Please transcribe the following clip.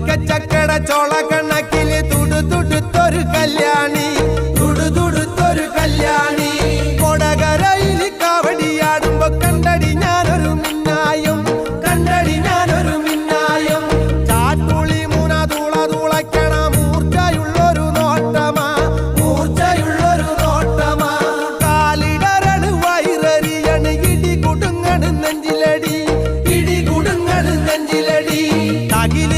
വരിക്കച്ചക്കട ചോള കണക്കില് തുടുതുടുത്തൊരു കല്യാണി, തുടുതുടുത്തൊരു കല്യാണി. കൊടകരയിൽ കാവടിയാടുമ്പോ കണ്ടടി ഞാനൊരു മിന്നായം, കണ്ടടി ഞാനൊരു മിന്നായം. ചാട്ടുളി മുന തുള തുളയ്ക്കണ മൂർച്ചയുള്ളൊരു നോട്ടമാ, മൂർച്ചയുള്ളൊരു നോട്ടമാ. കാലിടരണു വൈറരിയണ് ഇടി കുടുങ്ങണ് നെഞ്ചിലടി, ഇടി കുടുങ്ങണ് നെഞ്ചിലടി. തകില്